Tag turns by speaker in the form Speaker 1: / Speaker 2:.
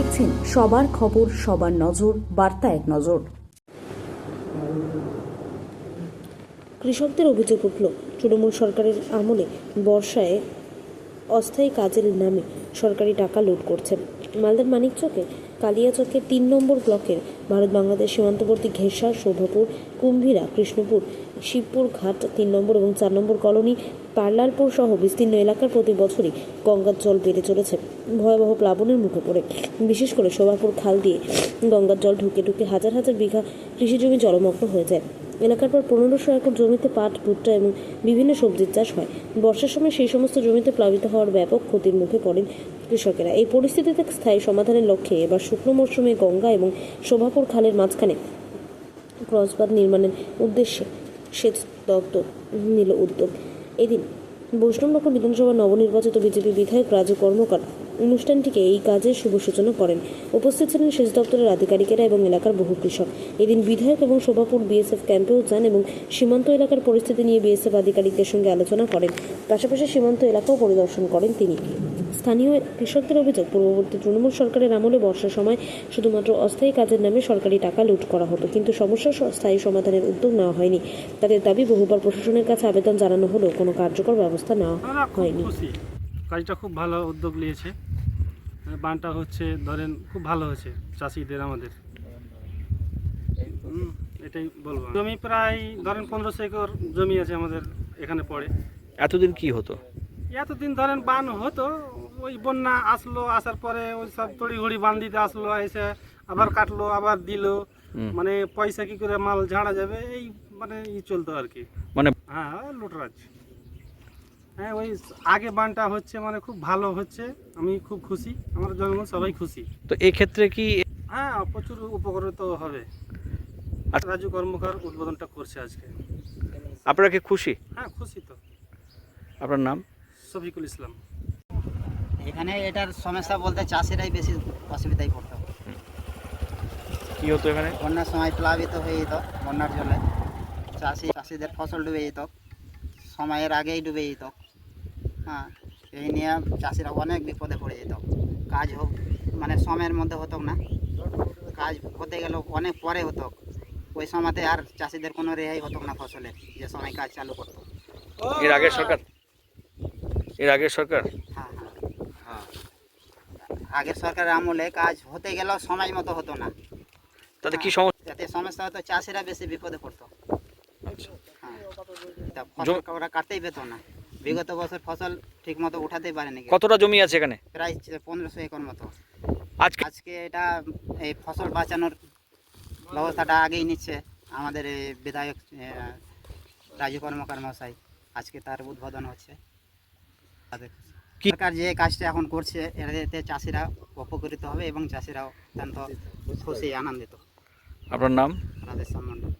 Speaker 1: দেখছেন সবার খবর, সবার নজর, বার্তা এক নজর।
Speaker 2: কৃষকদের অভিযোগ উঠল, তৃণমূল সরকারের আমলে বর্ষায় অস্থায়ী কাজের নামে সরকারি টাকা লুট করছে। মালদার মানিকচকে কালিয়াচকে ৩ নম্বর ব্লকের ভারত বাংলাদেশ সীমান্তবর্তী ঘেঁষা, শোভাপুর, কুম্ভীরা, কৃষ্ণপুর, শিবপুর ঘাট ৩ নম্বর এবং ৪ নম্বর কলোনি, পার্লারপুর সহ বিস্তীর্ণ এলাকার প্রতি বছরই গঙ্গার জল বেড়ে চলেছে ভয়াবহ প্লাবনের মুখে পড়ে। বিশেষ করে শোভাপুর খাল দিয়ে গঙ্গার জল ঢুকে ঢুকে হাজার হাজার বিঘা কৃষিজমি জলমগ্ন হয়ে যায়। এলাকার পর ১৫০০ একর জমিতে পাট, ভুট্টা এবং বিভিন্ন সবজির চাষ হয়। বর্ষার সময় সেই সমস্ত জমিতে প্লাবিত হওয়ার ব্যাপক ক্ষতির মুখে পড়েন কৃষকেরা। এই পরিস্থিতিতে স্থায়ী সমাধানের লক্ষ্যে এবার শুকনো মরশুমে গঙ্গা এবং শোভাপুর খালের মাঝখানে ক্রসবাঁধ নির্মাণের উদ্দেশ্যে সেচ দপ্তর নিল উদ্যোগ। এদিন বৈষ্ণবনগর বিধানসভা নবনির্বাচিত বিজেপি বিধায়ক রাজু কর্মকার অনুষ্ঠানটিকে এই কাজের শুভ সূচনা করেন। উপস্থিত ছিলেন সেচ দপ্তরের আধিকারিকেরা এবং এলাকার বহু কৃষক। এদিন বিধায়ক এবং শোভাপুর বিএসএফ ক্যাম্পেও যান এবং সীমান্ত এলাকার পরিস্থিতি নিয়ে বিএসএফ আধিকারিকদের সঙ্গে আলোচনা করেন। পাশাপাশি সীমান্ত এলাকাও পরিদর্শন করেন তিনি। স্থানীয় কৃষকদের অভিযোগ, পূর্ববর্তী তৃণমূল সরকারের আমলে বর্ষার সময় শুধুমাত্র অস্থায়ী কাজের নামে সরকারি টাকা লুট করা হতো, কিন্তু সমস্যার স্থায়ী সমাধানের উদ্যোগ নেওয়া হয়নি। তাদের দাবি, বহুবার প্রশাসনের কাছে আবেদন জানানো হলেও কোনো কার্যকর ব্যবস্থা নেওয়া হয়নি।
Speaker 3: কাজটা খুব ভালো উদ্যোগ নিয়েছে। বানটা হচ্ছে ধরেন খুব ভালো হয়েছে চাষিদের, আমাদের এটাই বলবো। জমি প্রায় ধরেন ১৫০০ একর জমি আছে আমাদের এখানে পড়ে।
Speaker 4: এতদিন কি হতো?
Speaker 3: এতদিন ধরেন বান হতো, ওই বন্যা আসলো, আসার পরে ওই সব তড়িঘড়ি বান দিতে আসলো, এসে আবার কাটলো, আবার দিল, মানে পয়সা কি করে মাল ঝাড়া যাবে, এই মানে চলতো আর কি।
Speaker 4: মানে
Speaker 3: হ্যাঁ, লুটরাজ। হ্যাঁ, ওই আগে বানটা হচ্ছে মানে খুব ভালো হচ্ছে, আমি খুব খুশি, আমার জনগণ সবাই খুশি।
Speaker 4: তো এই ক্ষেত্রে কি
Speaker 3: হ্যাঁ, প্রচুর উপকৃত হবে। রাজু কর্মকার উদ্বোধনটা করছে আজকে।
Speaker 4: আপনারা কি খুশি?
Speaker 3: হ্যাঁ, খুশি তো।
Speaker 4: আপনার নাম?
Speaker 3: শফিকুল ইসলাম।
Speaker 5: এখানে এটার সমস্যা বলতে চাষিরাই বেশি অসুবিধায় পড়তো।
Speaker 4: কি হতো এখানে?
Speaker 5: বন্যার সময় প্লাবিত হয়ে যেত, বন্যার জলে চাষিদের ফসল ডুবে যেত, সময়ের আগেই ডুবে যেত। হ্যাঁ, এই নিয়ে চাষিরা অনেক বিপদে পড়ে যেত। কাজ হোক মানে সময়ের মধ্যে হতো না, কাজ হতে গেল অনেক পরে হতো। ওই সময়তে আর চাষিদের কোনো রেহাই হতো না ফসলের, যে সময় কাজ চালু করতো।
Speaker 4: এর আগের সরকার?
Speaker 5: হ্যাঁ, আগের সরকারের আমলে কাজ হতে গেলেও সময় মতো হতো না।
Speaker 4: তাতে কি সমস্যা?
Speaker 5: যাতে সমস্যা হতো, চাষিরা বেশি বিপদে পড়তো।
Speaker 4: আচ্ছা,
Speaker 5: হ্যাঁ, তা ফসল ওরা কাটতেই পেত না। বিগত বছর ফসল ঠিক মতো উঠাতেই পারেনি।
Speaker 4: কতটা জমি আছে এখানে?
Speaker 5: প্রায় ১৫০০ একর মতো।
Speaker 4: আজকে
Speaker 5: এটা এই ফসল বাঁচানোর ব্যবস্থাটা আগেই নিচ্ছে আমাদের এই বিধায়ক রাজু কর্মকার মশাই। আজকে তার উদ্বোধন হচ্ছে। সরকার যে কাজটা এখন করছে, এতে চাষিরা উপকৃত হবে এবং চাষিরাও অত্যন্ত খুশি, আনন্দিত।
Speaker 4: আপনার নাম?
Speaker 5: রাধেশ্যাম মণ্ডল।